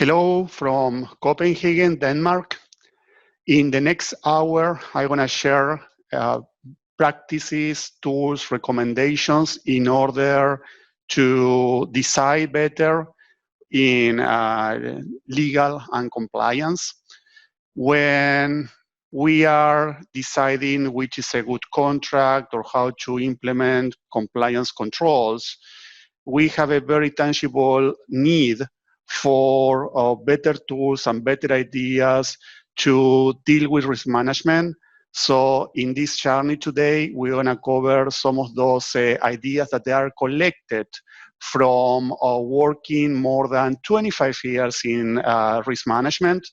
Hello from Copenhagen, Denmark. In the next hour, I'm going to share practices, tools, recommendations in order to decide better in legal and compliance. When we are deciding which is a good contract or how to implement compliance controls, we have a very tangible need for better tools and better ideas to deal with risk management. So in this journey today, we're going to cover some of those ideas that they are collected from working more than 25 years in risk management,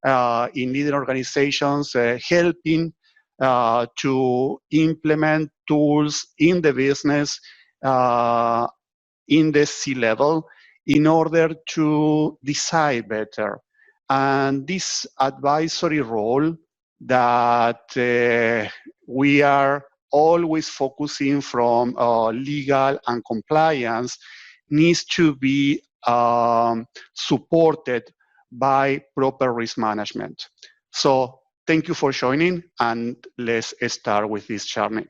in leading organizations, helping to implement tools in the business, in the C-level, in order to decide better. And this advisory role that we are always focusing from legal and compliance needs to be supported by proper risk management. So thank you for joining, and let's start with this journey.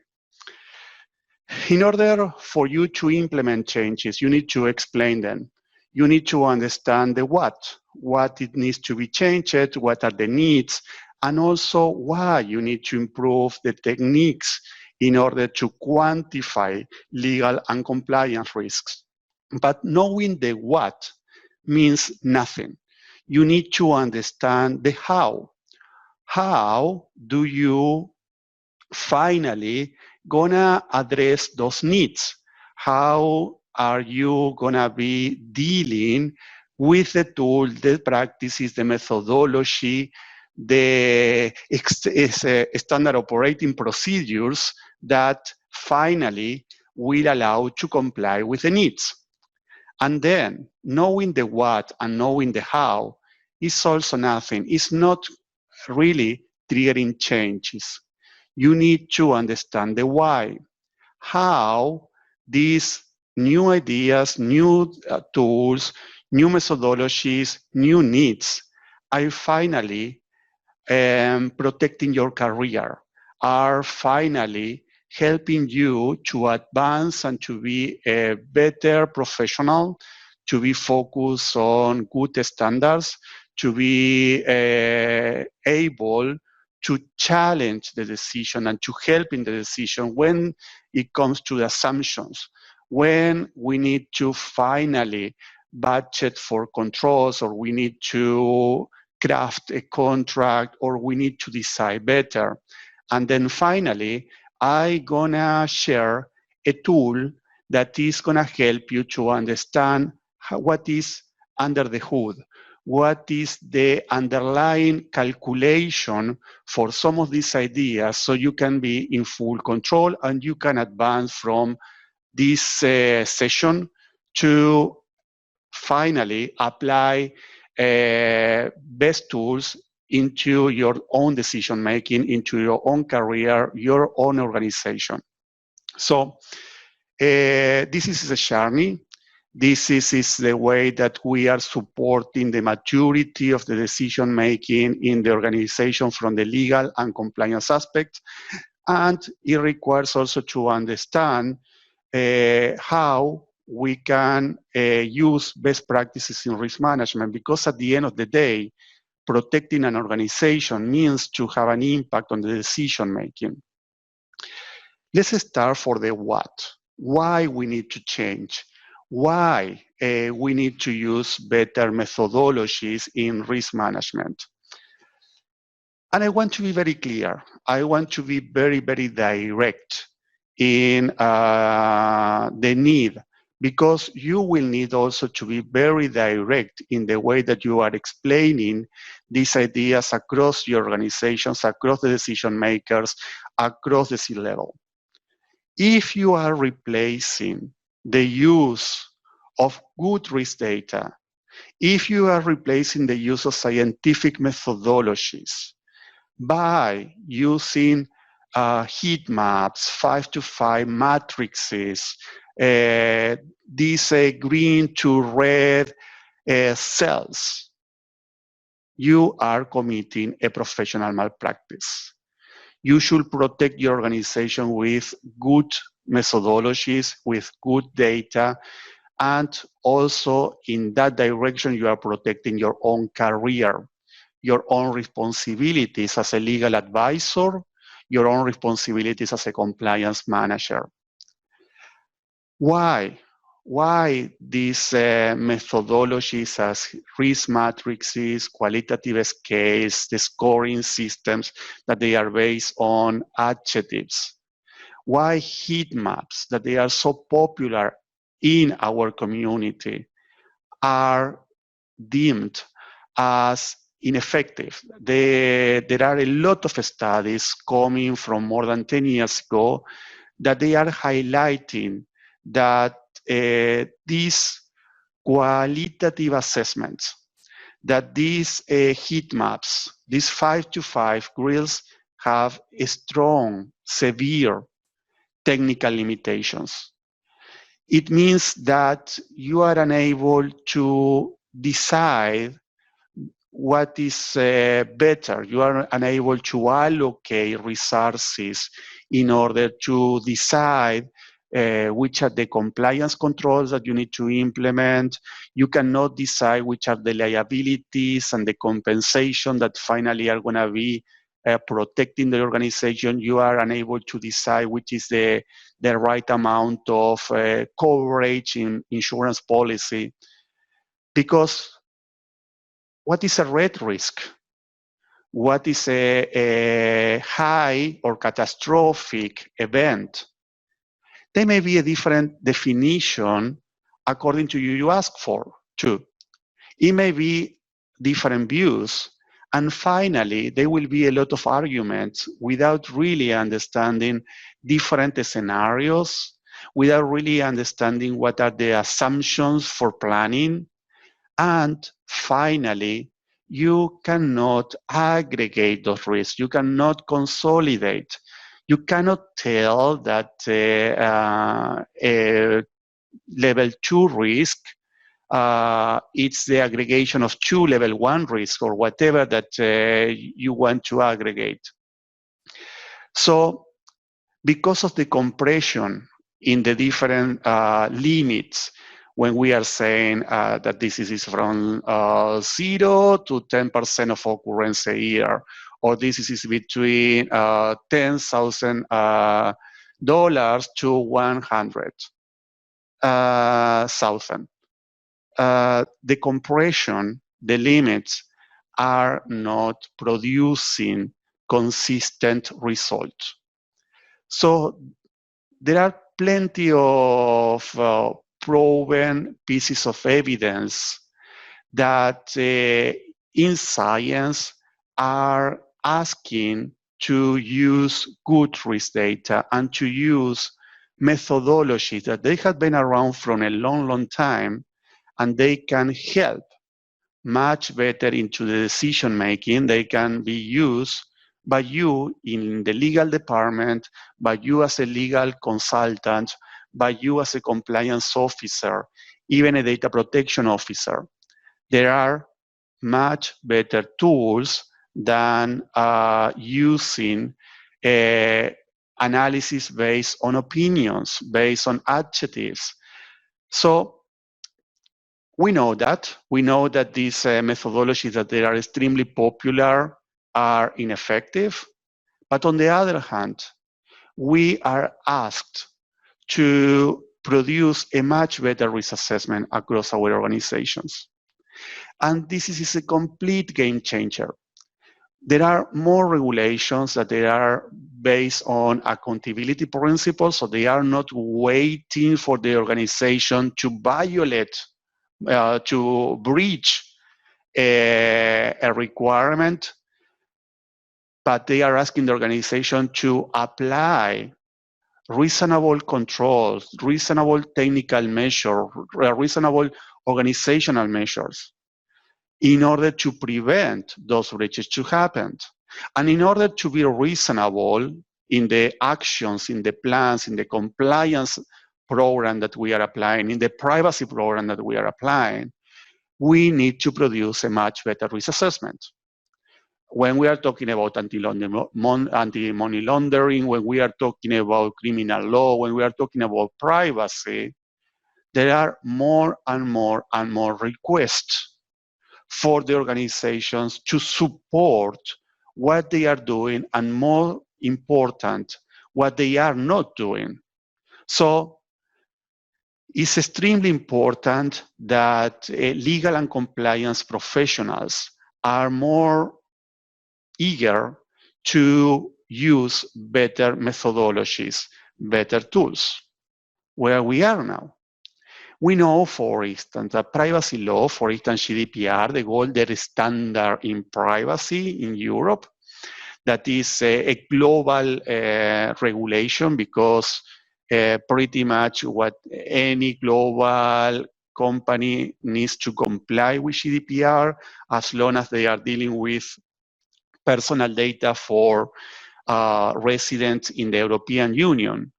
In order for you to implement changes, you need to explain them. You need to understand the what it needs to be changed, what are the needs, and also why you need to improve the techniques in order to quantify legal and compliance risks. But knowing the what means nothing. You need to understand the how. How do you finally gonna address those needs? How are you gonna be dealing with the tool, the practices, the methodology, the standard operating procedures that finally will allow to comply with the needs? And then knowing the what and knowing the how is also nothing. It's not really triggering changes. You need to understand the why. How these new ideas, new tools, new methodologies, new needs are finally protecting your career, are finally helping you to advance and to be a better professional, to be focused on good standards, to be able to challenge the decision and to help in the decision when it comes to the assumptions, when we need to finally budget for controls, or we need to craft a contract, or we need to decide better. And then finally, I'm gonna share a tool that is gonna help you to understand what is under the hood, what is the underlying calculation for some of these ideas, so you can be in full control and you can advance from this session to finally apply best tools into your own decision making, into your own career, your own organization. So this is a journey. This is the way that we are supporting the maturity of the decision making in the organization from the legal and compliance aspect. And it requires also to understand how we can use best practices in risk management, because at the end of the day, protecting an organization means to have an impact on the decision making. Let's start for the what. Why we need to change. Why we need to use better methodologies in risk management. And I want to be very clear. I want to be very, very direct in the need, because you will need also to be very direct in the way that you are explaining these ideas across your organizations, across the decision makers, across the C-level. If you are replacing the use of good risk data, if you are replacing the use of scientific methodologies by using heat maps, 5-to-5 matrices, these green to red cells, you are committing a professional malpractice. You should protect your organization with good methodologies, with good data, and also in that direction, you are protecting your own career, your own responsibilities as a legal advisor, your own responsibilities as a compliance manager. Why? Why these methodologies as risk matrices, qualitative scales, the scoring systems, that they are based on adjectives? Why heat maps, that they are so popular in our community, are deemed as ineffective? There are a lot of studies coming from more than 10 years ago that they are highlighting that these qualitative assessments, that these heat maps, these 5-to-5 grills, have a strong, severe technical limitations. It means that you are unable to decide what is better. You are unable to allocate resources in order to decide which are the compliance controls that you need to implement. You cannot decide which are the liabilities and the compensation that finally are going to be protecting the organization. You are unable to decide which is the right amount of coverage in insurance policy. Because what is a red risk? What is a high or catastrophic event? There may be a different definition according to you ask for, too. It may be different views. And finally, there will be a lot of arguments without really understanding different scenarios, without really understanding what are the assumptions for planning. And finally, you cannot aggregate those risks. You cannot consolidate. You cannot tell that a level 2 risk, it's the aggregation of 2 level 1 risk or whatever that you want to aggregate. So because of the compression in the different limits, when we are saying that this is from 0 to 10% of occurrence a year, or this is between $10,000 to 100,000. The compression, the limits, are not producing consistent results. So there are plenty of proven pieces of evidence that in science are asking to use good risk data and to use methodologies that they have been around from a long, long time, and they can help much better into the decision making. They can be used by you in the legal department, by you as a legal consultant, by you as a compliance officer, even a data protection officer. There are much better tools than using analysis based on opinions, based on adjectives. So we know that. We know that these methodologies that they are extremely popular are ineffective. But on the other hand, we are asked to produce a much better risk assessment across our organizations. And this is a complete game changer. There are more regulations that they are based on accountability principles, so they are not waiting for the organization to violate, to breach a requirement, but they are asking the organization to apply reasonable controls, reasonable technical measures, reasonable organizational measures in order to prevent those breaches to happen. And in order to be reasonable in the actions, in the plans, in the compliance program that we are applying, in the privacy program that we are applying, we need to produce a much better risk assessment. When we are talking about anti-money laundering, when we are talking about criminal law, when we are talking about privacy, there are more and more and more requests for the organizations to support what they are doing, and more important, what they are not doing. So it's extremely important that legal and compliance professionals are more eager to use better methodologies, better tools. Where we are now. We know, for instance, that privacy law, for instance, GDPR, the gold standard in privacy in Europe, that is a global regulation, because pretty much what any global company needs to comply with GDPR, as long as they are dealing with personal data for residents in the European Union,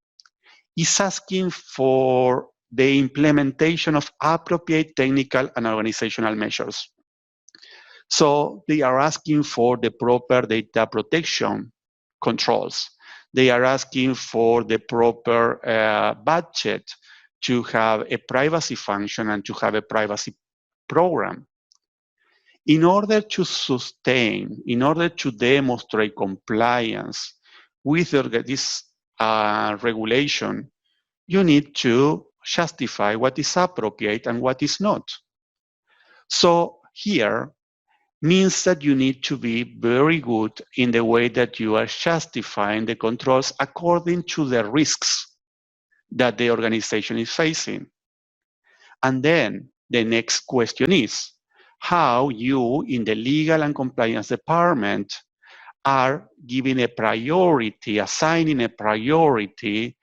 is asking for the implementation of appropriate technical and organizational measures. So they are asking for the proper data protection controls. They are asking for the proper budget to have a privacy function and to have a privacy program. In order to sustain, in order to demonstrate compliance with this regulation, you need to justify what is appropriate and what is not. So here means that you need to be very good in the way that you are justifying the controls according to the risks that the organization is facing. And then the next question is how you in the legal and compliance department are giving a priority, assigning a priority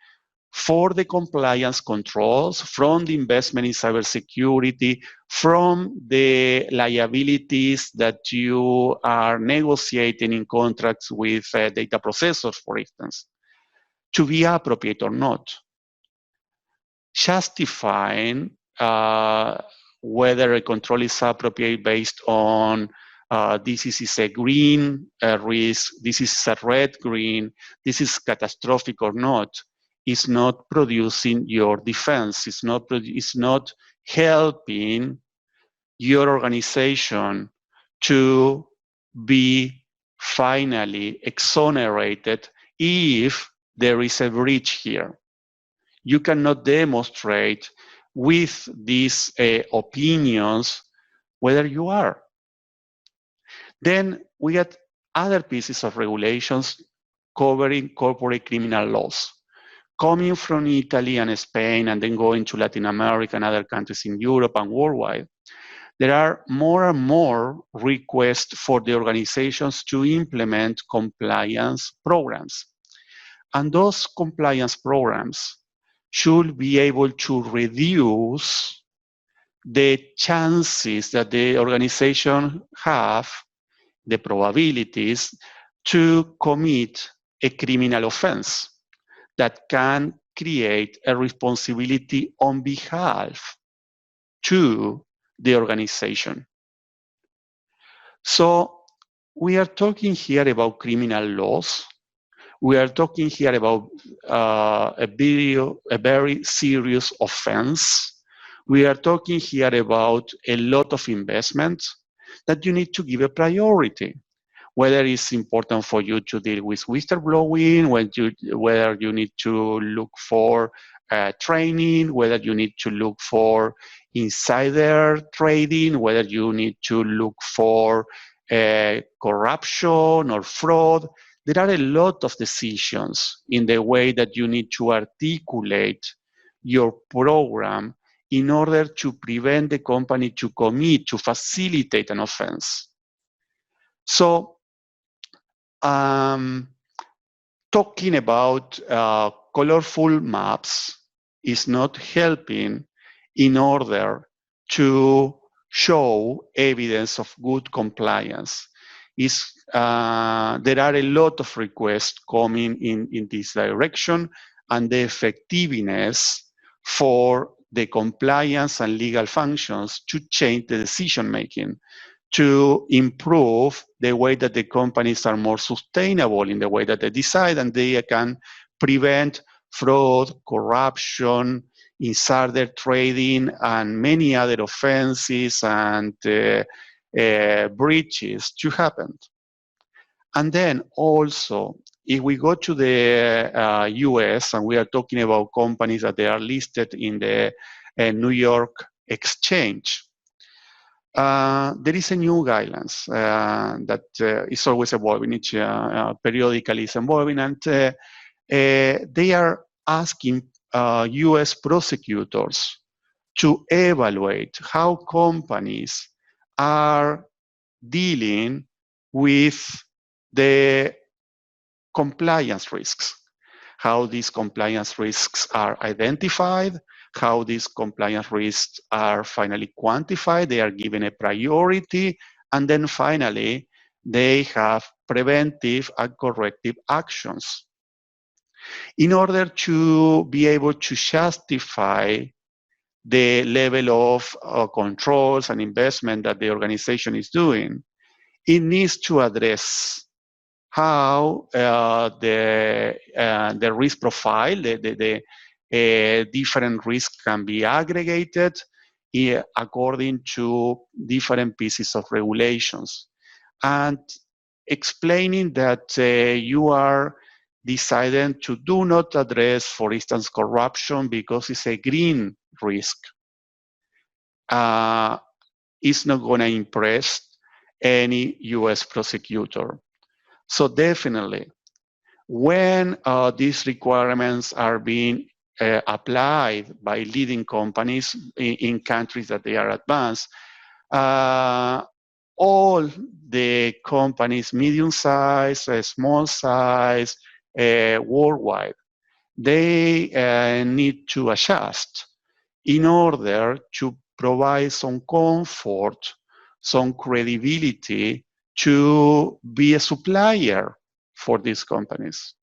for the compliance controls, from the investment in cybersecurity, from the liabilities that you are negotiating in contracts with data processors, for instance, to be appropriate or not. Justifying whether a control is appropriate based on this is a green risk, this is a red-green, this is catastrophic or not, is not producing your defense. It's not helping your organization to be finally exonerated if there is a breach here. You cannot demonstrate with these opinions whether you are. Then we get other pieces of regulations covering corporate criminal laws. Coming from Italy and Spain and then going to Latin America and other countries in Europe and worldwide, there are more and more requests for the organizations to implement compliance programs. And those compliance programs should be able to reduce the chances that the organization have, the probabilities, to commit a criminal offense that can create a responsibility on behalf to the organization. So we are talking here about criminal laws. We are talking here about a very serious offense. We are talking here about a lot of investment that you need to give a priority. Whether it's important for you to deal with whistleblowing, whether you need to look for training, whether you need to look for insider trading, whether you need to look for corruption or fraud. There are a lot of decisions in the way that you need to articulate your program in order to prevent the company to commit, to facilitate an offense. So, talking about colorful maps is not helping in order to show evidence of good compliance. There are a lot of requests coming in this direction, and the effectiveness for the compliance and legal functions to change the decision making, to improve the way that the companies are more sustainable in the way that they decide, and they can prevent fraud, corruption, insider trading, and many other offenses and breaches to happen. And then also, if we go to the US and we are talking about companies that they are listed in the New York Exchange, there is a new guidelines that is always evolving, each periodically is evolving, and they are asking US prosecutors to evaluate how companies are dealing with the compliance risks, how these compliance risks are identified, how these compliance risks are finally quantified, they are given a priority, and then finally, they have preventive and corrective actions. In order to be able to justify the level of controls and investment that the organization is doing, it needs to address how the risk profile, the different risks can be aggregated according to different pieces of regulations. And explaining that you are deciding to do not address, for instance, corruption because it's a green risk, is not going to impress any US prosecutor. So definitely, when these requirements are being applied by leading companies in countries that they are advanced, all the companies, medium size, small size, worldwide, they need to adjust in order to provide some comfort, some credibility to be a supplier for these companies.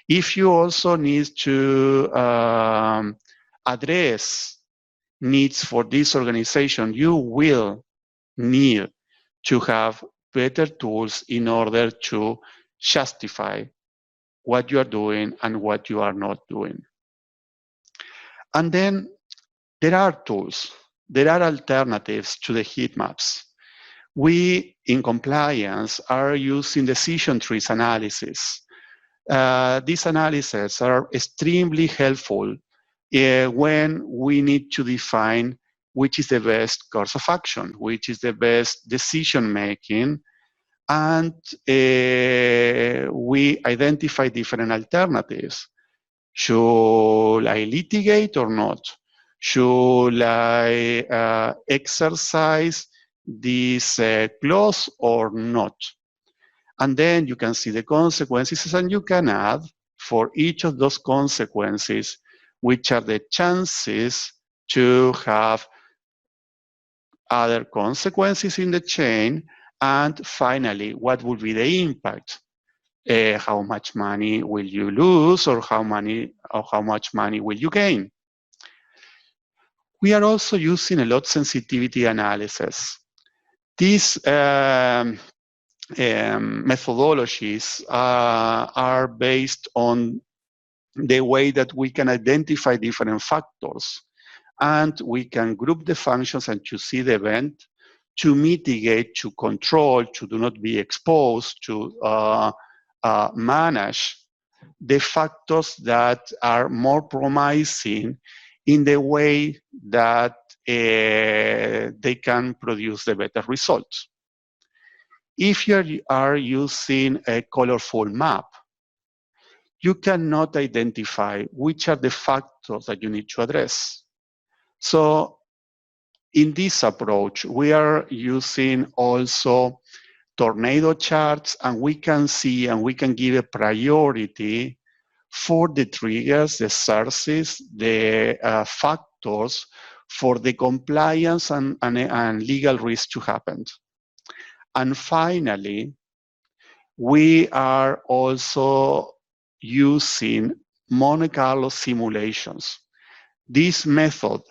If you also need to address needs for this organization, you will need to have better tools in order to justify what you are doing and what you are not doing. And then there are tools, there are alternatives to the heat maps. We, in compliance, are using decision trees analysis. These analyses are extremely helpful when we need to define which is the best course of action, which is the best decision making, and we identify different alternatives. Should I litigate or not? Should I exercise this clause or not? And then you can see the consequences, and you can add for each of those consequences, which are the chances to have other consequences in the chain, and finally, what would be the impact? How much money will you lose, or how much money will you gain? We are also using a lot sensitivity analysis. These methodologies are based on the way that we can identify different factors, and we can group the functions and to see the event, to mitigate, to control, to do not be exposed, to manage the factors that are more promising in the way that they can produce the better results. If you are using a colorful map, you cannot identify which are the factors that you need to address. So in this approach, we are using also tornado charts, and we can see and we can give a priority for the triggers, the sources, the factors for the compliance and legal risk to happen. And finally, we are also using Monte Carlo simulations. This method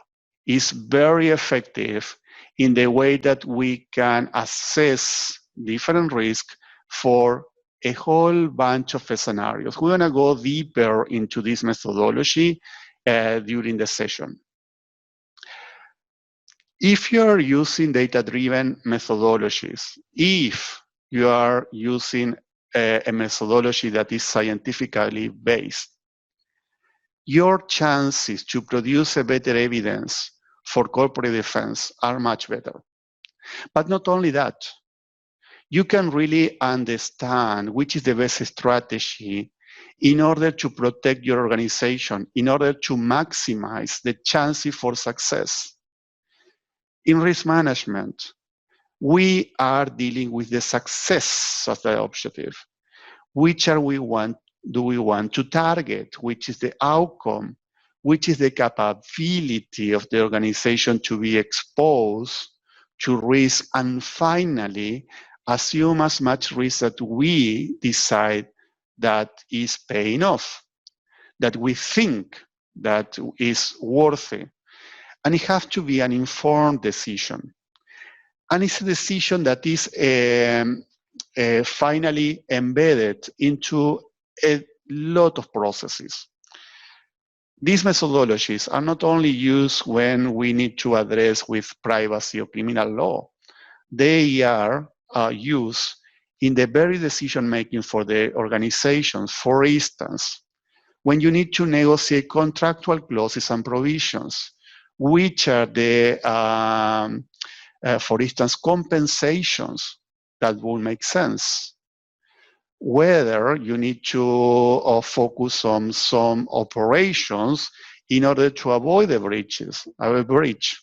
is very effective in the way that we can assess different risks for a whole bunch of scenarios. We're going to go deeper into this methodology during the session. If you're using data-driven methodologies, if you are using a methodology that is scientifically based, your chances to produce a better evidence for corporate defense are much better. But not only that, you can really understand which is the best strategy in order to protect your organization, in order to maximize the chances for success. In risk management, we are dealing with the success of the objective. Which do we want to target? Which is the outcome? Which is the capability of the organization to be exposed to risk? And finally, assume as much risk that we decide that is paying off, that we think that is worthy. And it has to be an informed decision. And it's a decision that is finally embedded into a lot of processes. These methodologies are not only used when we need to address with privacy or criminal law. They are used in the very decision-making for the organizations. For instance, when you need to negotiate contractual clauses and provisions, which are the, for instance, compensations that will make sense. Whether you need to focus on some operations in order to avoid a breach.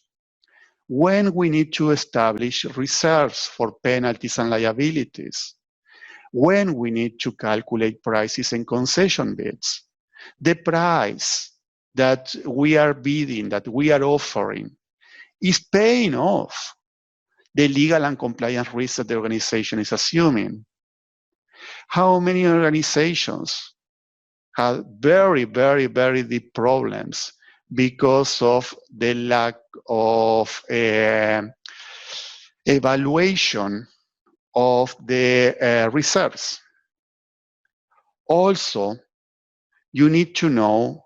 When we need to establish reserves for penalties and liabilities. When we need to calculate prices and concession bids. The price that we are bidding, that we are offering, is paying off the legal and compliance risks that the organization is assuming. How many organizations have very, very, very deep problems because of the lack of evaluation of the reserves? Also, you need to know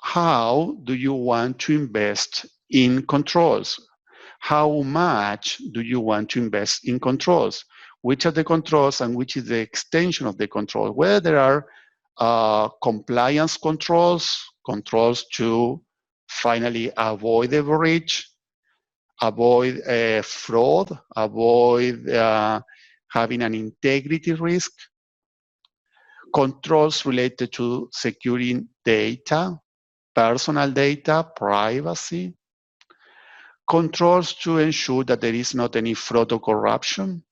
how do you want to invest in controls? How much do you want to invest in controls? Which are the controls and which is the extension of the control? Whether there are compliance controls, controls to finally avoid a breach, avoid fraud, avoid having an integrity risk, controls related to securing data, personal data, privacy, controls to ensure that there is not any fraud or corruption.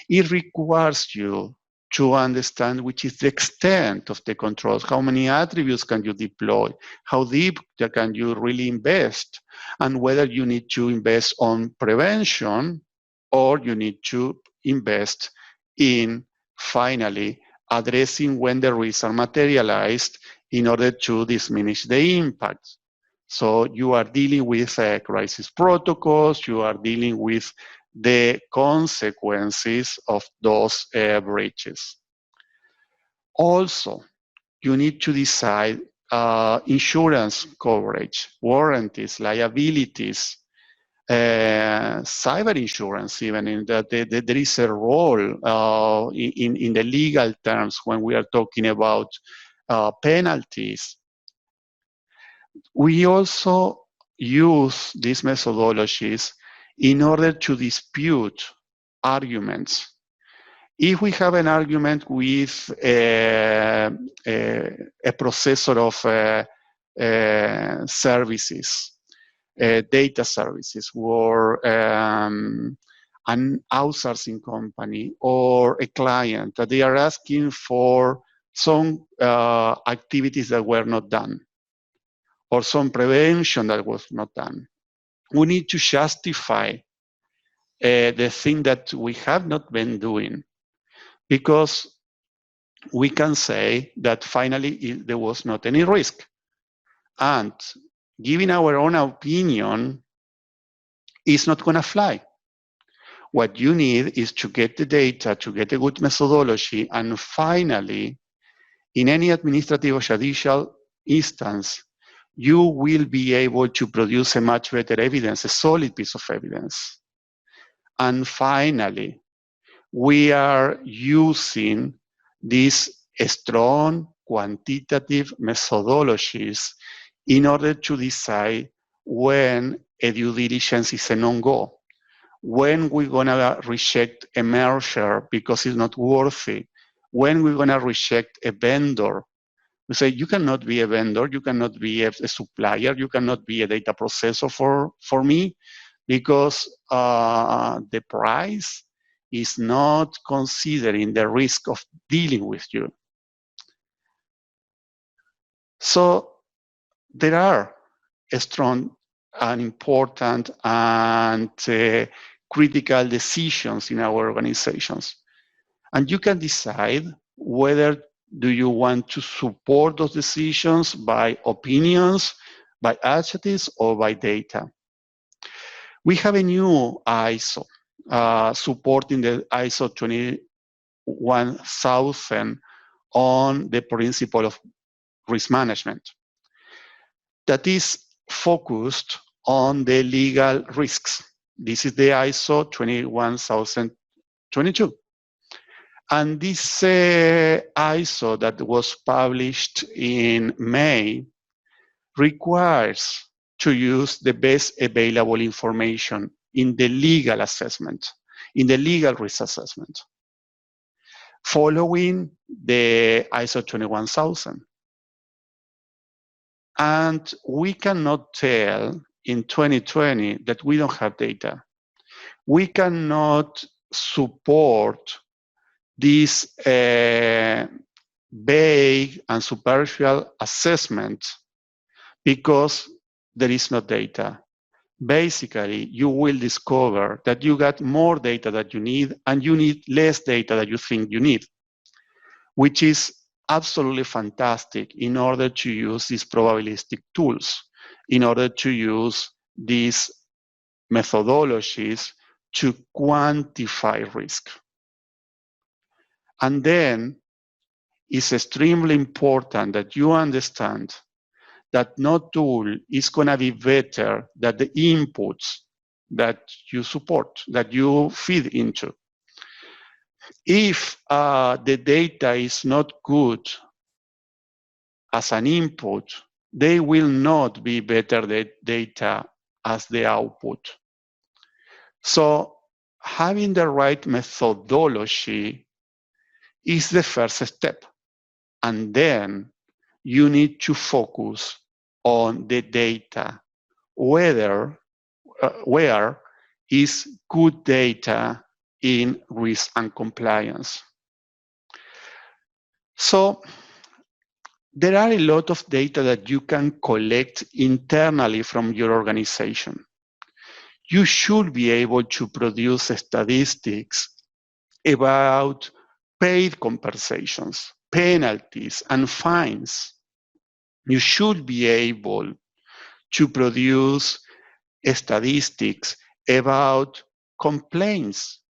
It requires you to understand which is the extent of the controls, how many attributes can you deploy, how deep can you really invest, and whether you need to invest on prevention or you need to invest in finally addressing when the risks are materialized in order to diminish the impact. So you are dealing with crisis protocols, you are dealing with the consequences of those breaches. Also, you need to decide insurance coverage, warranties, liabilities, cyber insurance, even in that there is a role in the legal terms when we are talking about penalties. We also use these methodologies in order to dispute arguments. If we have an argument with a processor of services, data services, or an outsourcing company or a client, that they are asking for some activities that were not done, or some prevention that was not done. We need to justify the thing that we have not been doing, because we can say that finally there was not any risk. And giving our own opinion is not going to fly. What you need is to get the data, to get a good methodology, and finally, in any administrative or judicial instance, you will be able to produce a much better evidence, a solid piece of evidence. And finally, we are using these strong quantitative methodologies in order to decide when a due diligence is a no-go, when we're going to reject a merger because it's not worthy, when we're going to reject a vendor. We say, you cannot be a vendor, you cannot be a supplier, you cannot be a data processor for me, because the price is not considering the risk of dealing with you. So there are strong and important and critical decisions in our organizations. And you can decide whether do you want to support those decisions by opinions, by adjectives, or by data. We have a new ISO supporting the ISO 21000 on the principle of risk management that is focused on the legal risks. This is the ISO 21022. And this ISO that was published in May requires to use the best available information in the legal assessment, in the legal risk assessment, following the ISO 21000. And we cannot tell in 2020 that we don't have data. We cannot support this vague and superficial assessment because there is no data. Basically, you will discover that you got more data that you need and you need less data that you think you need, which is absolutely fantastic in order to use these probabilistic tools, in order to use these methodologies to quantify risk. And then it's extremely important that you understand that no tool is going to be better than the inputs that you support, that you feed into. If the data is not good as an input, they will not be better data as the output. So having the right methodology is the first step. And then you need to focus on the data, where is good data in risk and compliance. So there are a lot of data that you can collect internally from your organization. You should be able to produce statistics about paid compensations, penalties, and fines. You should be able to produce statistics about complaints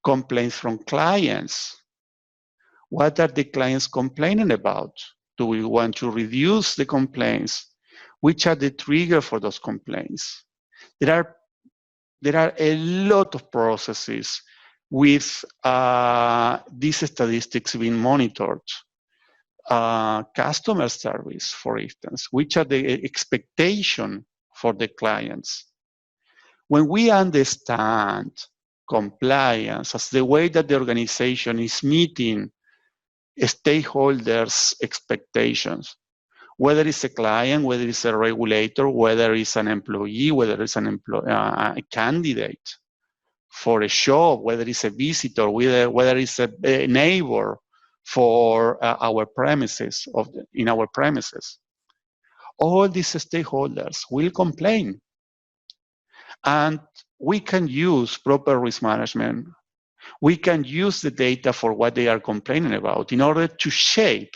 from clients. What are the clients complaining about? Do we want to reduce the complaints? Which are the triggers for those complaints? There are a lot of processes with these statistics being monitored. Customer service, for instance, which are the expectations for the clients. When we understand compliance as the way that the organization is meeting stakeholders' expectations, whether it's a client, whether it's a regulator, whether it's an employee, whether it's a candidate for a job, whether it's a visitor, whether it's a neighbor for our premises, in our premises. All these stakeholders will complain. And we can use proper risk management. We can use the data for what they are complaining about in order to shape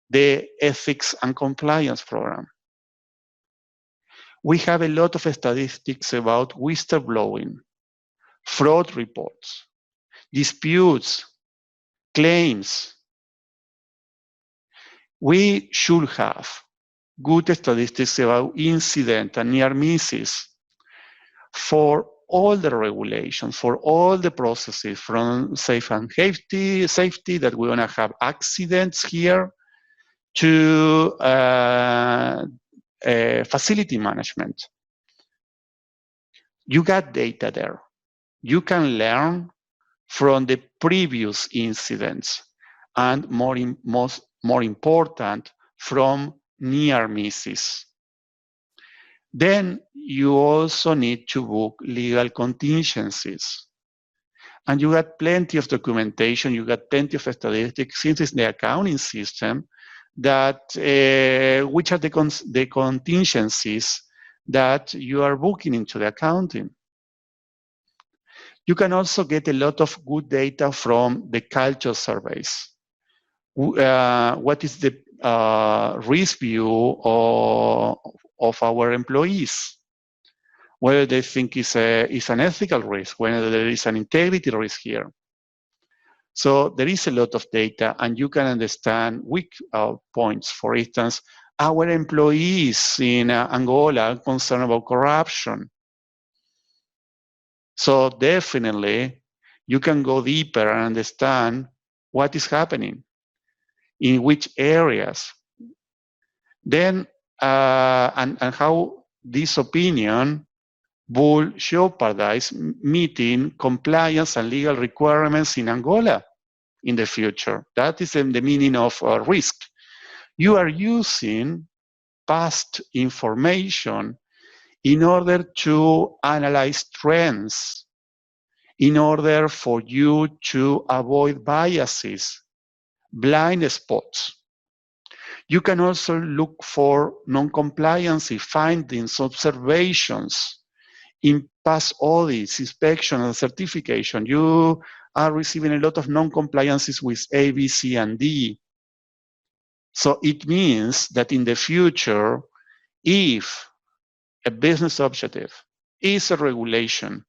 the ethics and compliance program. We have a lot of statistics about whistleblowing, fraud reports, disputes, claims. We should have good statistics about incident and near misses for all the regulations, for all the processes, from safe and safety that we're gonna have accidents here, to facility management. You got data there. You can learn from the previous incidents, and more important, from near misses. Then you also need to book legal contingencies. And you got plenty of documentation, you got plenty of statistics, since it's the accounting system, that which are the contingencies that you are booking into the accounting. You can also get a lot of good data from the culture surveys. What is the risk view of our employees? Whether they think it's an ethical risk, whether there is an integrity risk here. So there is a lot of data, and you can understand weak points. For instance, our employees in Angola are concerned about corruption. So definitely, you can go deeper and understand what is happening, in which areas. Then, and how this opinion will jeopardize meeting compliance and legal requirements in Angola in the future. That is the meaning of risk. You are using past information in order to analyze trends, in order for you to avoid biases, blind spots. You can also look for non-compliance findings, observations in past audits, inspection, and certification. You are receiving a lot of non-compliances with A, B, C, and D. So it means that in the future, if a business objective is a regulation,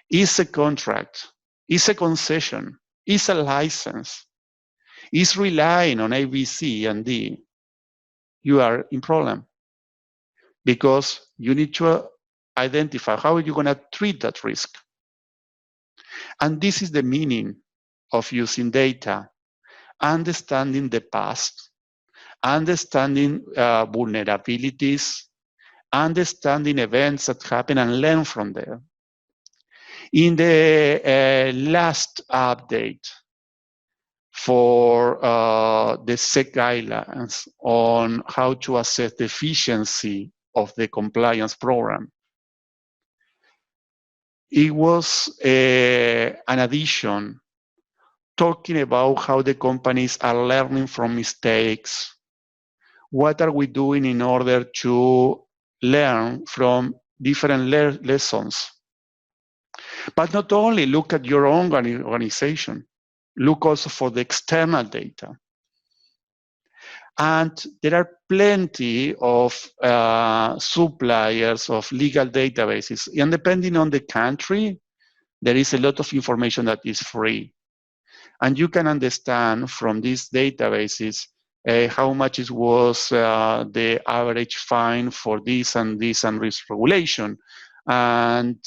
is a contract, is a concession, is a license, is relying on A, B, C, and D, you are in problem, because you need to identify how are you going to treat that risk. And this is the meaning of using data, understanding the past, understanding vulnerabilities, understanding events that happen, and learn from them. In the last update for the SEC guidelines on how to assess the efficiency of the compliance program, it was an addition talking about how the companies are learning from mistakes. What are we doing in order to learn from different lessons? But not only look at your own organization, look also for the external data. And there are plenty of suppliers of legal databases. And depending on the country, there is a lot of information that is free. And you can understand from these databases how much it was the average fine for this and risk regulation. And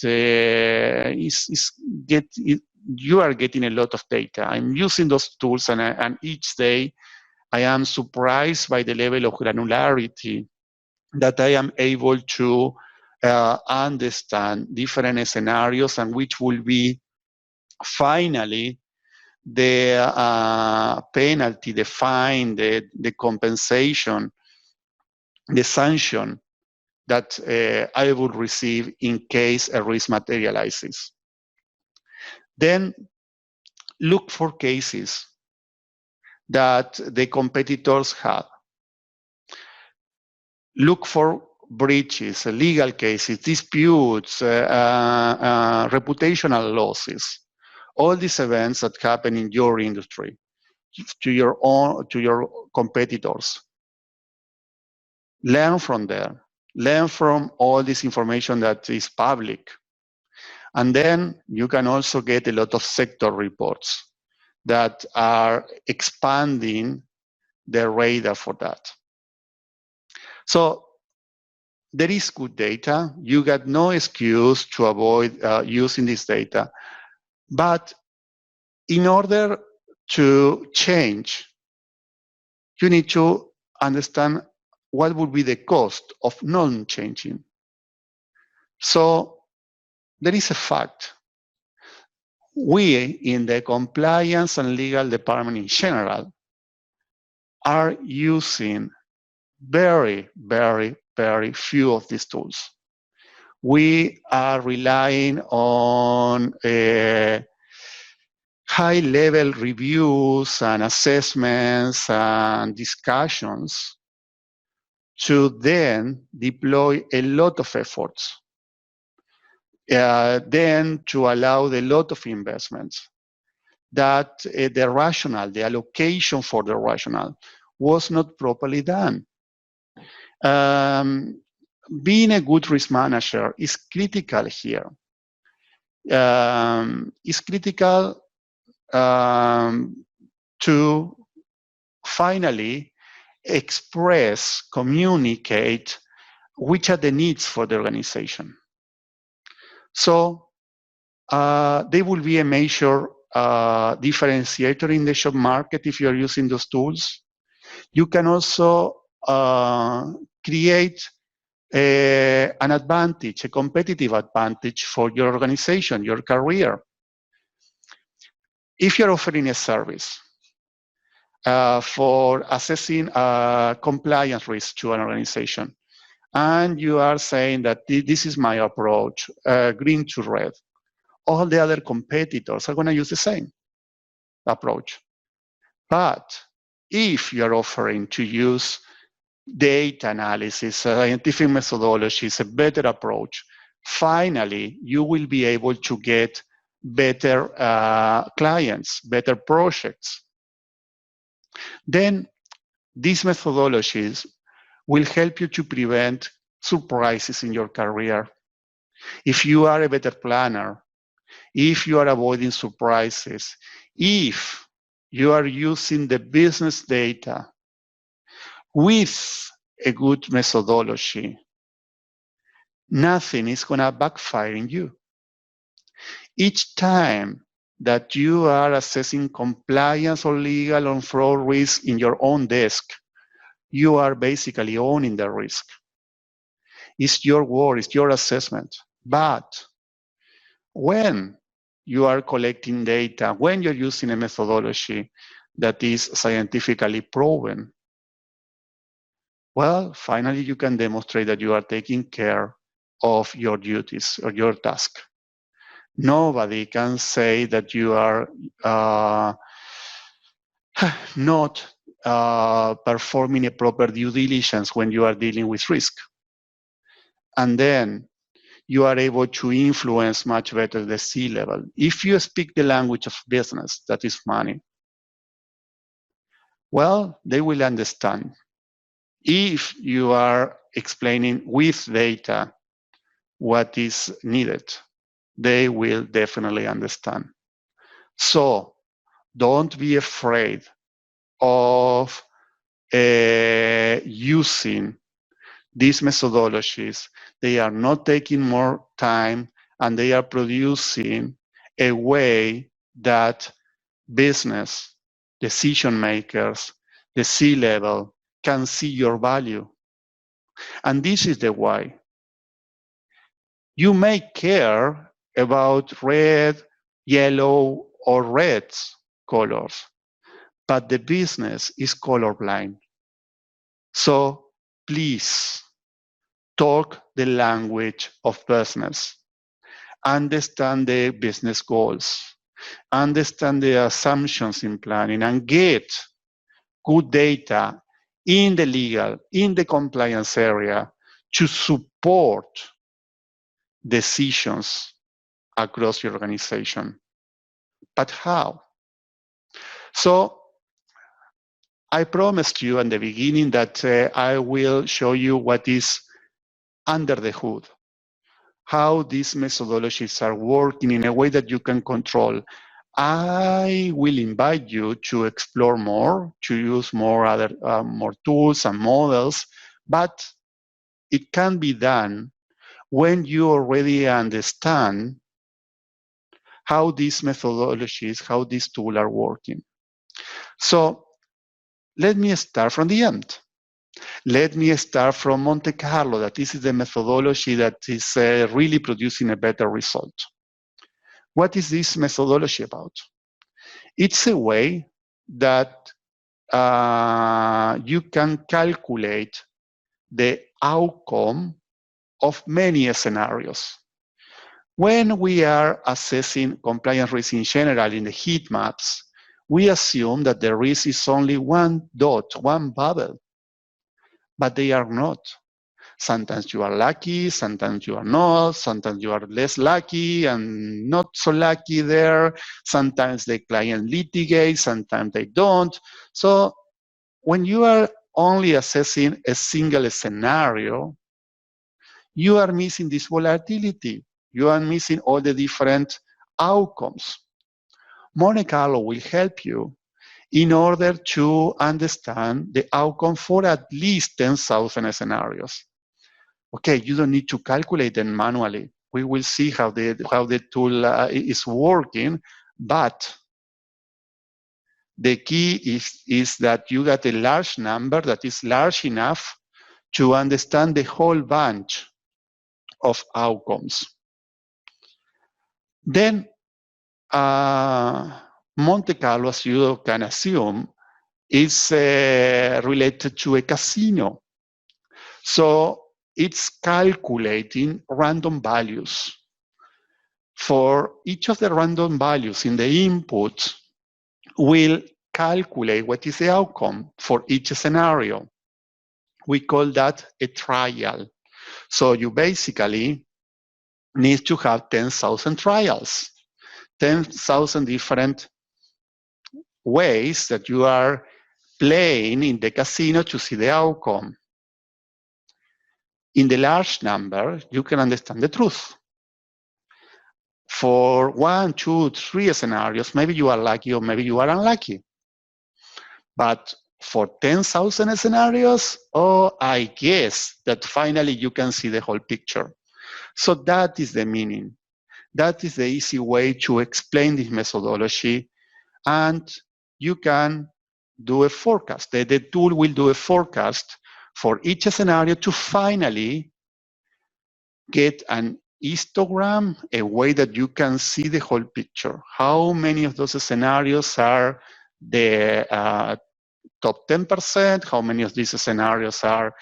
you are getting a lot of data. I'm using those tools, and each day I am surprised by the level of granularity that I am able to understand different scenarios, and which will be finally the penalty, the fine, the compensation, the sanction that I would receive in case a risk materializes. Then look for cases that the competitors have. Look for breaches, legal cases, disputes, reputational losses, all these events that happen in your industry to your competitors. Learn from them. learn from all this information that is public. And then you can also get a lot of sector reports that are expanding the radar for that. So there is good data. You got no excuse to avoid using this data. But in order to change, you need to understand what would be the cost of non-changing. So there is a fact. We in the compliance and legal department in general are using very, very, very few of these tools. We are relying on high-level reviews and assessments and discussions to then deploy a lot of efforts, then to allow a lot of investments, that the rationale, the allocation for the rationale was not properly done. Being a good risk manager is critical here. It's critical to finally express, communicate which are the needs for the organization. So they will be a major differentiator in the job market if you're using those tools. You can also create an advantage, a competitive advantage for your organization, your career. If you're offering a service for assessing compliance risk to an organization, and you are saying that this is my approach, green to red, all the other competitors are going to use the same approach. But if you're offering to use data analysis, scientific methodologies, a better approach, finally, you will be able to get better clients, better projects. Then these methodologies will help you to prevent surprises in your career. If you are a better planner, if you are avoiding surprises, if you are using the business data with a good methodology, nothing is going to backfire in you. Each time that you are assessing compliance or legal or fraud risk in your own desk, you are basically owning the risk. It's your work, it's your assessment. But when you are collecting data, when you're using a methodology that is scientifically proven, well, finally you can demonstrate that you are taking care of your duties or your task. Nobody can say that you are not performing a proper due diligence when you are dealing with risk. And then you are able to influence much better the C-level. If you speak the language of business, that is money, well, they will understand. If you are explaining with data what is needed, they will definitely understand. So don't be afraid of using these methodologies. They are not taking more time, and they are producing a way that business, decision makers, the C-level can see your value. And this is the why. You may care about red, yellow, or red colors, but the business is colorblind. So please talk the language of business. Understand the business goals. Understand the assumptions in planning, and get good data in the legal, in the compliance area to support decisions across your organization. But how? So I promised you in the beginning that I will show you what is under the hood, how these methodologies are working in a way that you can control. I will invite you to explore more, to use more more tools and models, but it can be done when you already understand how these methodologies, how these tools are working. So let me start from the end. Let me start from Monte Carlo, that this is the methodology that is really producing a better result. What is this methodology about? It's a way that you can calculate the outcome of many scenarios. When we are assessing compliance risk in general in the heat maps, we assume that the risk is only one dot, one bubble, but they are not. Sometimes you are lucky, sometimes you are not, sometimes you are less lucky and not so lucky there. Sometimes the client litigates, sometimes they don't. So when you are only assessing a single scenario, you are missing this volatility. You are missing all the different outcomes. Monte Carlo will help you in order to understand the outcome for at least 10,000 scenarios. Okay, you don't need to calculate them manually. We will see how the tool is working, but the key is that you got a large number that is large enough to understand the whole bunch of outcomes. Then Monte Carlo, as you can assume, is related to a casino. So it's calculating random values. For each of the random values in the input, we'll calculate what is the outcome for each scenario. We call that a trial. So you basically need to have 10,000 trials, 10,000 different ways that you are playing in the casino to see the outcome. In the large number, you can understand the truth. For 1, 2, 3 scenarios, maybe you are lucky or maybe you are unlucky. But for 10,000 scenarios, oh, I guess that finally you can see the whole picture. So that is the meaning. That is the easy way to explain this methodology. And you can do a forecast. The tool will do a forecast for each scenario to finally get an histogram, a way that you can see the whole picture. How many of those scenarios are the top 10%? How many of these scenarios are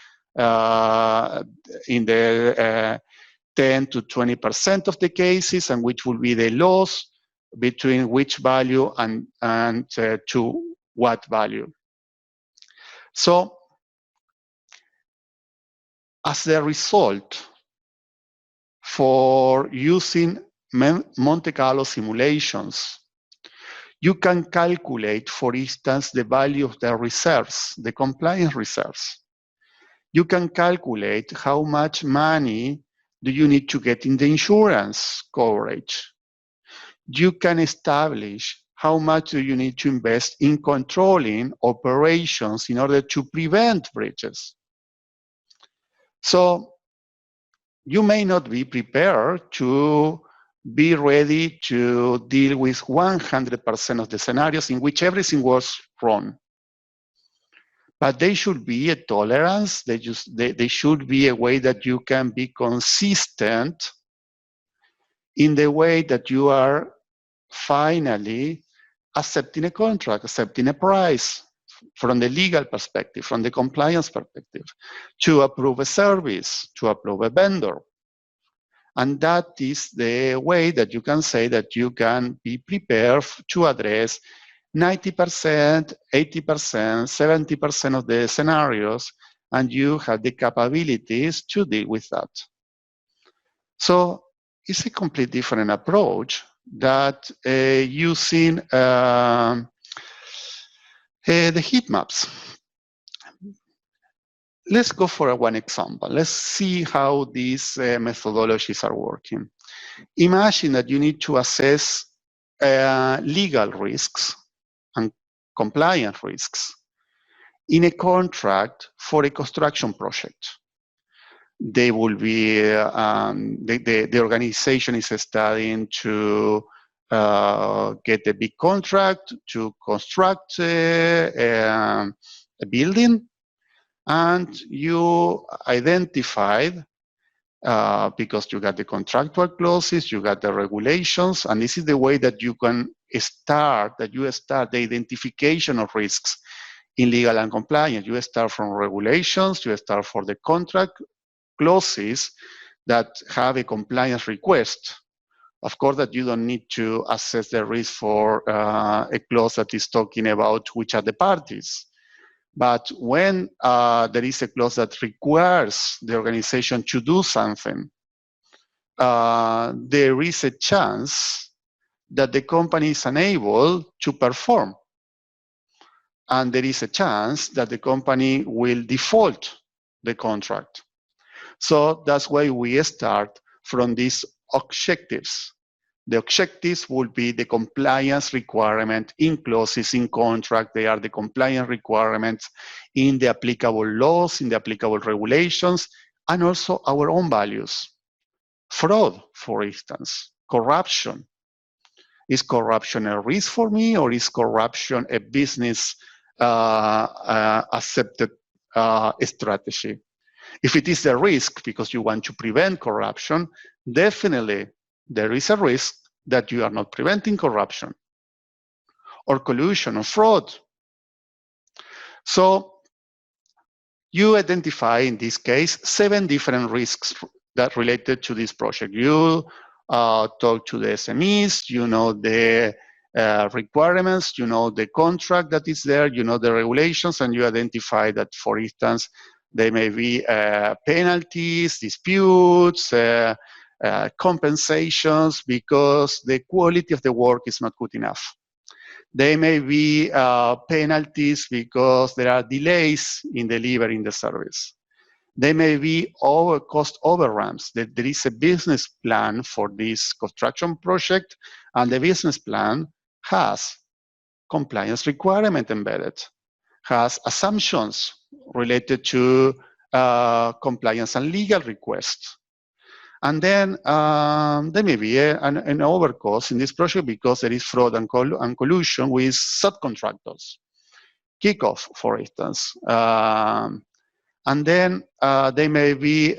in the 10 to 20% of the cases, and which will be the loss between which value and to what value? So as the result, for using Monte Carlo simulations, you can calculate, for instance, the value of the reserves, the compliance reserves. You can calculate how much money do you need to get in the insurance coverage. You can establish how much do you need to invest in controlling operations in order to prevent breaches. So you may not be prepared to be ready to deal with 100% of the scenarios in which everything was wrong. But there should be a tolerance, there should be a way that you can be consistent in the way that you are finally accepting a contract, accepting a price from the legal perspective, from the compliance perspective, to approve a service, to approve a vendor. And that is the way that you can say that you can be prepared to address 90%, 80%, 70% of the scenarios, and you have the capabilities to deal with that. So it's a completely different approach that using the heat maps. Let's go for one example. Let's see how these methodologies are working. Imagine that you need to assess legal risks and compliance risks in a contract for a construction project. They will be, the organization is studying to get a big contract to construct a building, and you identified, because you got the contractual clauses, you got the regulations, and this is the way that you can start, the identification of risks in legal and compliance. You start from regulations, you start for the contract clauses that have a compliance request. Of course, that you don't need to assess the risk for a clause that is talking about which are the parties. But when there is a clause that requires the organization to do something, there is a chance that the company is unable to perform. And there is a chance that the company will default the contract. So that's why we start from these objectives. The objectives will be the compliance requirement in clauses in contract. They are the compliance requirements in the applicable laws, in the applicable regulations, and also our own values. Fraud, for instance, corruption. Is corruption a risk for me, or is corruption a business accepted strategy? If it is a risk because you want to prevent corruption, definitely there is a risk that you are not preventing corruption or collusion or fraud. So you identify, in this case, 7 different risks that related to this project. You talk to the SMEs, you know the requirements, you know the contract that is there, you know the regulations, and you identify that, for instance, there may be penalties, disputes, compensations because the quality of the work is not good enough. There may be penalties because there are delays in delivering the service. There may be cost overruns. There is a business plan for this construction project, and the business plan has compliance requirement embedded, has assumptions related to compliance and legal requests. And then there may be an overcost in this project because there is fraud and collusion with subcontractors. Kickoff, for instance. And then there may be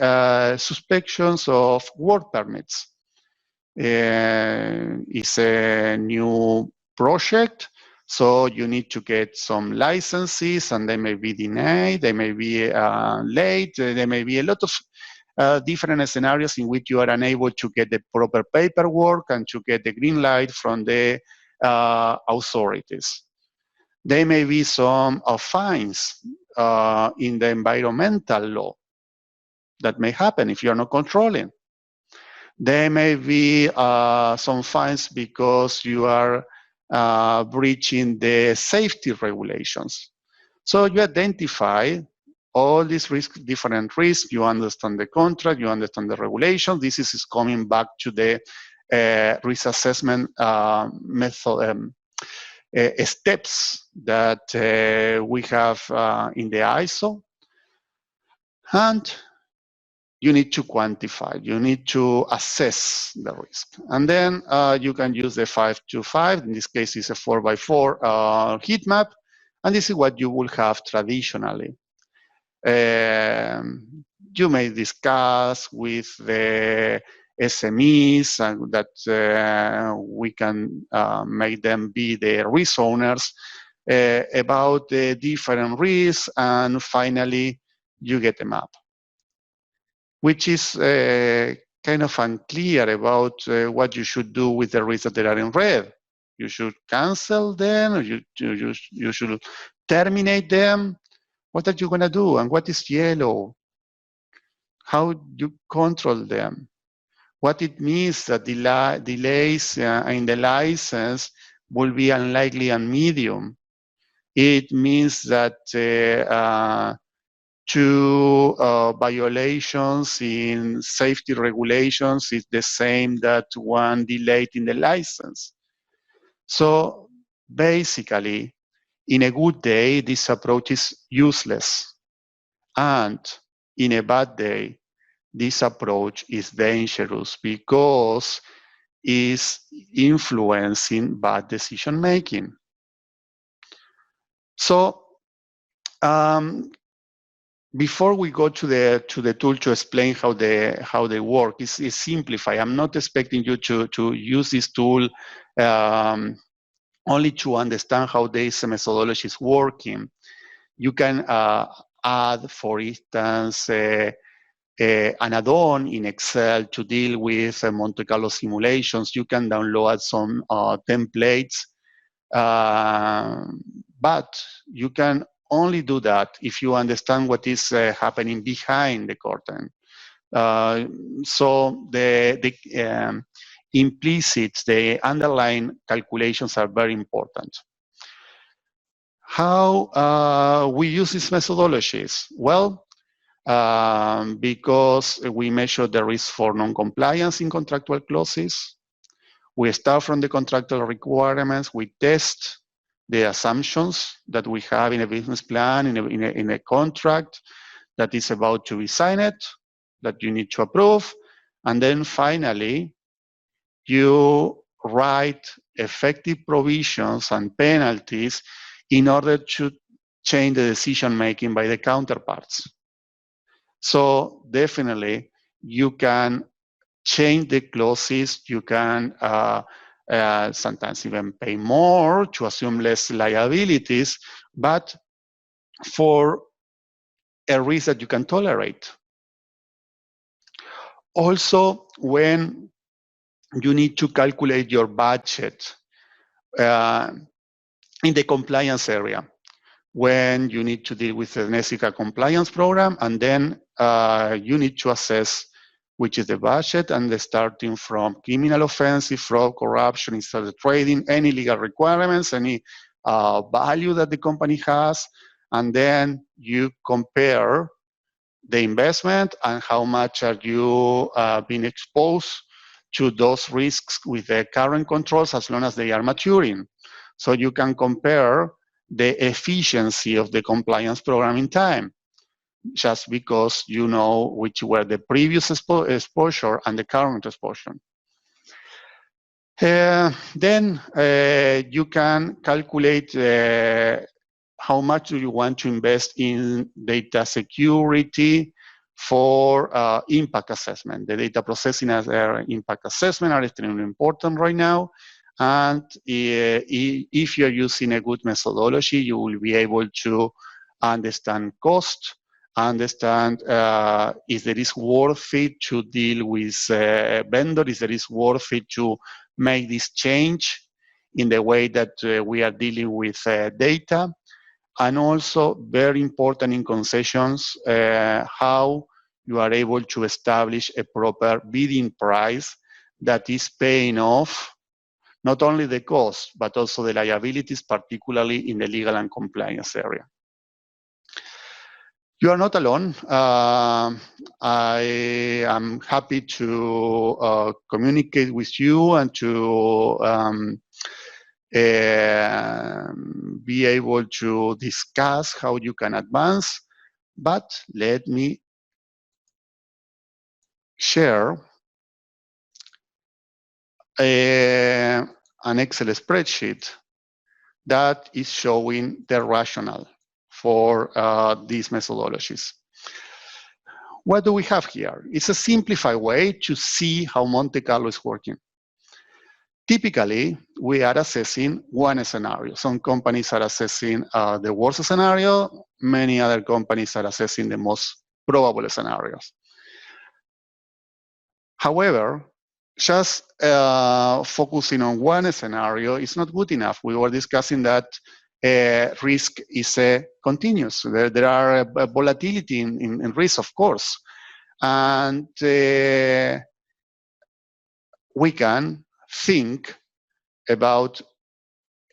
suspicions of work permits. It's a new project, so you need to get some licenses, and they may be denied, they may be late, there may be a lot of different scenarios in which you are unable to get the proper paperwork and to get the green light from the authorities. There may be some fines in the environmental law that may happen if you are not controlling. There may be some fines because you are breaching the safety regulations. So you identify all these risks, different risks, you understand the contract, you understand the regulations. This is coming back to the risk assessment method, steps that we have in the ISO. And you need to quantify, you need to assess the risk. And then you can use the 5-2-5, in this case it's a 4x4 heat map, and this is what you will have traditionally. You may discuss with the SMEs and that we can make them be the risk owners about the different risks, and finally you get a map, which is kind of unclear about what you should do with the risks that are in red. You should cancel them, or you should terminate them. What are you going to do? And what is yellow? How you control them? What it means that delays in the license will be unlikely and medium. It means that to violations in safety regulations is the same that one delayed in the license. So basically, in a good day, this approach is useless. And in a bad day, this approach is dangerous because it's influencing bad decision making. So before we go to the tool to explain how they work, it's simplify. I'm not expecting you to use this tool only to understand how this methodology is working. You can add, for instance, an add-on in Excel to deal with Monte Carlo simulations. You can download some templates, but you can only do that if you understand what is happening behind the curtain. So the implicit, the underlying calculations are very important. How we use these methodologies? Well, because we measure the risk for non-compliance in contractual clauses. We start from the contractual requirements. We test the assumptions that we have in a business plan, in a contract that is about to be signed, that you need to approve. And then finally, you write effective provisions and penalties in order to change the decision-making by the counterparts. So definitely, you can change the clauses. You can sometimes even pay more to assume less liabilities, but for a risk that you can tolerate. Also, when you need to calculate your budget in the compliance area, when you need to deal with the NESICA compliance program, and then you need to assess which is the budget, and starting from criminal offenses, fraud, corruption, insider trading, any legal requirements, any value that the company has, and then you compare the investment and how much are you being exposed to those risks with the current controls as long as they are maturing. So you can compare the efficiency of the compliance program in time, just because you know which were the previous exposure and the current exposure. Then you can calculate how much do you want to invest in data security for impact assessment. The data processing and impact assessment are extremely important right now. And if you're using a good methodology, you will be able to understand cost, understand if there is worth it to deal with vendors, if there is worth it to make this change in the way that we are dealing with data. And also, very important in concessions, how you are able to establish a proper bidding price that is paying off not only the cost, but also the liabilities, particularly in the legal and compliance area. You are not alone. I am happy to communicate with you and to be able to discuss how you can advance. But let me share an Excel spreadsheet that is showing the rationale for these methodologies. What do we have here? It's a simplified way to see how Monte Carlo is working. Typically, we are assessing one scenario. Some companies are assessing the worst scenario. Many other companies are assessing the most probable scenarios. However, just focusing on one scenario is not good enough. We were discussing that risk is continuous. There are volatility in risk, of course. And we can think about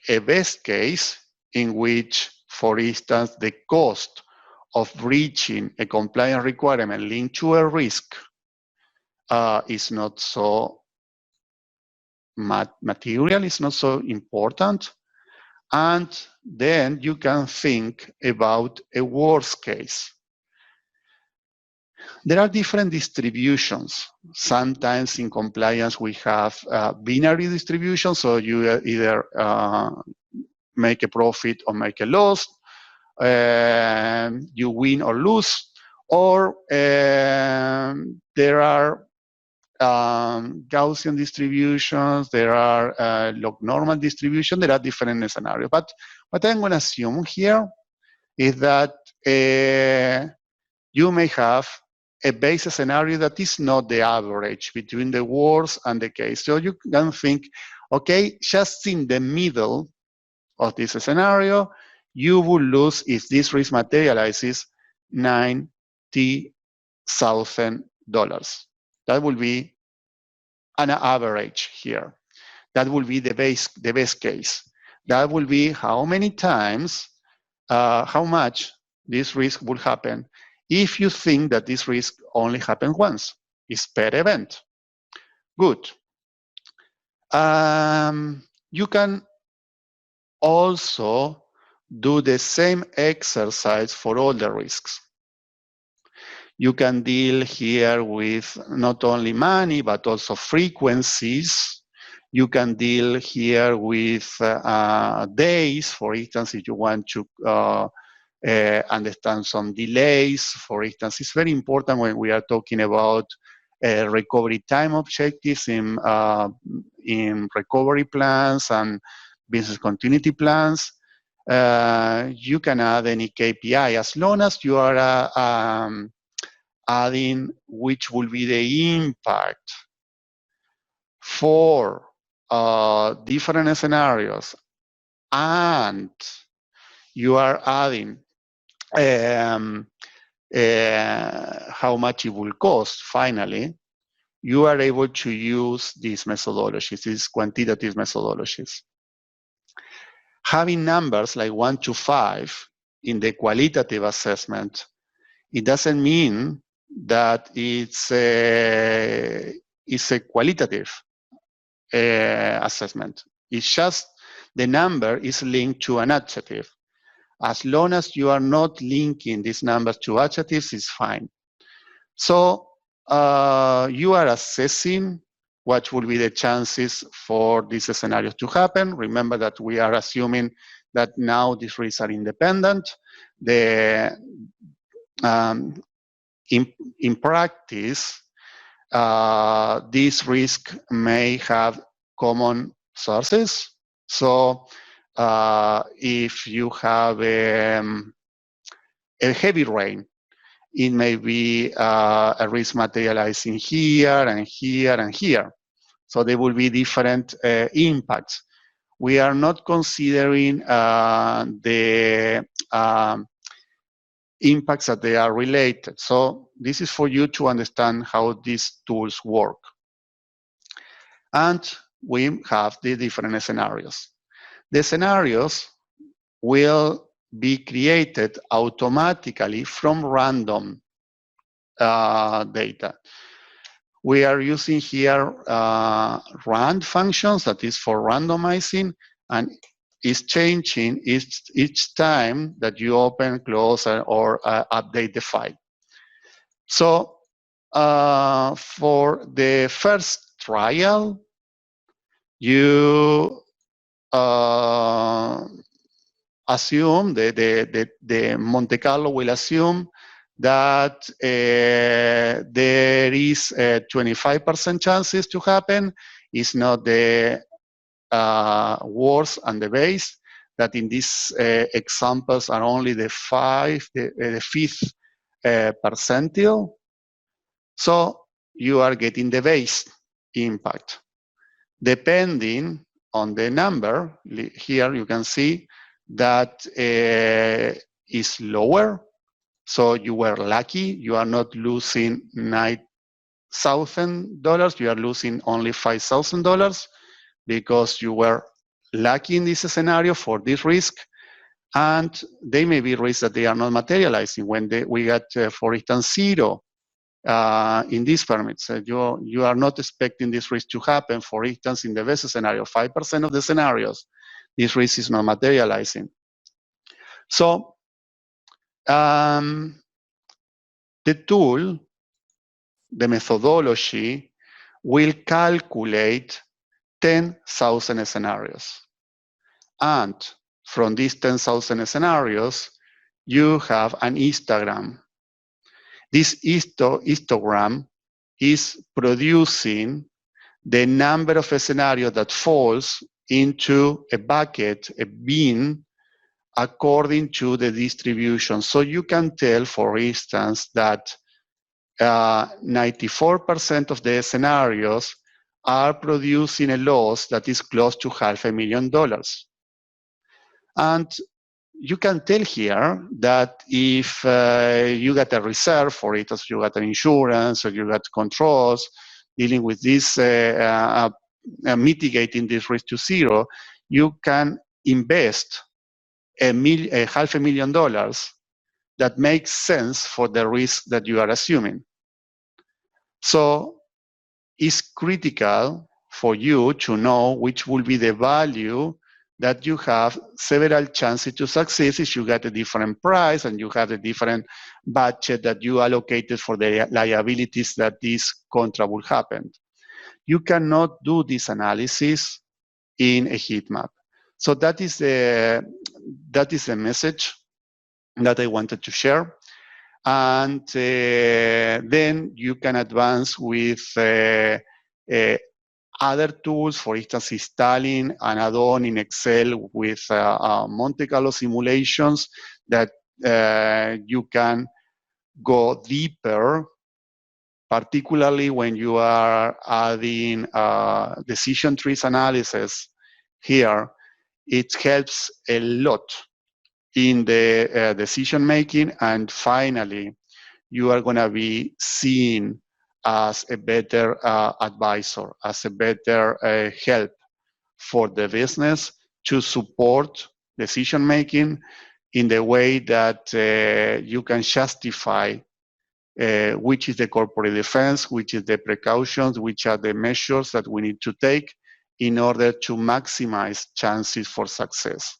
a best case in which, for instance, the cost of breaching a compliance requirement linked to a risk is not so material, it's not so important. And then you can think about a worst case. There are different distributions. Sometimes in compliance we have binary distribution, so you either make a profit or make a loss, you win or lose, or there are Gaussian distributions, there are log normal distribution, there are different scenarios. But what I'm going to assume here is that you may have a base scenario that is not the average between the worst and the case. So you can think, okay, just in the middle of this scenario, you will lose, if this risk materializes, $90,000. That will be an average here. That will be the best case. That will be how many times, how much this risk will happen if you think that this risk only happens once. It's per event. Good. You can also do the same exercise for all the risks. You can deal here with not only money, but also frequencies. You can deal here with days, for instance, if you want to understand some delays. For instance, it's very important when we are talking about recovery time objectives in recovery plans and business continuity plans. You can add any KPI as long as you are adding which will be the impact for different scenarios, and you are adding how much it will cost. Finally, you are able to use these methodologies, these quantitative methodologies. Having numbers like 1 to 5 in the qualitative assessment, it doesn't mean that it's a qualitative assessment. It's just the number is linked to an adjective. As long as you are not linking these numbers to adjectives, it's fine. So you are assessing what will be the chances for these scenarios to happen. Remember that we are assuming that now these risks are independent. In practice, this risk may have common sources. So if you have a heavy rain, it may be a risk materializing here and here and here. So there will be different impacts. We are not considering the impacts that they are related. So this is for you to understand how these tools work. And we have the different scenarios. The scenarios will be created automatically from random data. We are using here rand functions, that is for randomizing, and is changing each time that you open, close, or update the file. So for the first trial, you assume, the Monte Carlo will assume that there is a 25% chances to happen. It's not the worst and the base, that in these examples are only the fifth percentile. So you are getting the base impact. Depending on the number, here you can see that is lower. So you were lucky. You are not losing $9,000. You are losing only $5,000 because you were lucky in this scenario for this risk. And they may be risks that they are not materializing when we get, for instance, 0 in these permits. You are not expecting this risk to happen. For instance, in the best scenario, 5% of the scenarios, this risk is not materializing. So the tool, the methodology, will calculate 10,000 scenarios. And from these 10,000 scenarios, you have an histogram. This histogram is producing the number of scenarios that falls into a bucket, a bin, according to the distribution. So you can tell, for instance, that 94% of the scenarios are producing a loss that is close to $500,000. And you can tell here that if you got a reserve, for it, as you got an insurance or you got controls dealing with this, mitigating this risk to 0, you can invest $500,000 that makes sense for the risk that you are assuming. So it's critical for you to know which will be the value that you have several chances to success if you get a different price and you have a different budget that you allocated for the liabilities that this contract will happen. You cannot do this analysis in a heat map. So that is the message that I wanted to share. And then you can advance with other tools, for instance, installing an add-on in Excel with Monte Carlo simulations that you can go deeper, particularly when you are adding decision trees analysis here. It helps a lot in the decision making, and finally, you are going to be seen as a better advisor, as a better help for the business to support decision making in the way that you can justify which is the corporate defense, which is the precautions, which are the measures that we need to take in order to maximize chances for success.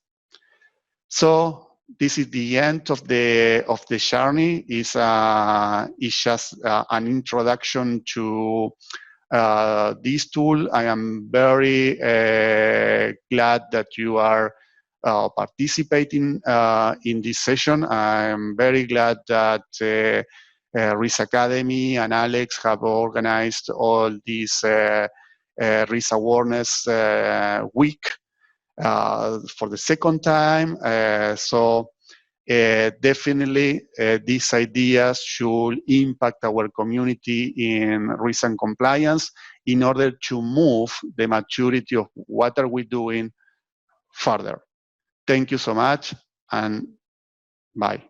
So this is the end of the journey. It's just an introduction to this tool. I am very glad that you are participating in this session. I'm very glad that Risk Academy and Alex have organized all this risk awareness week for the second time. So definitely these ideas should impact our community in risk and compliance in order to move the maturity of what are we doing further. Thank you so much, and bye.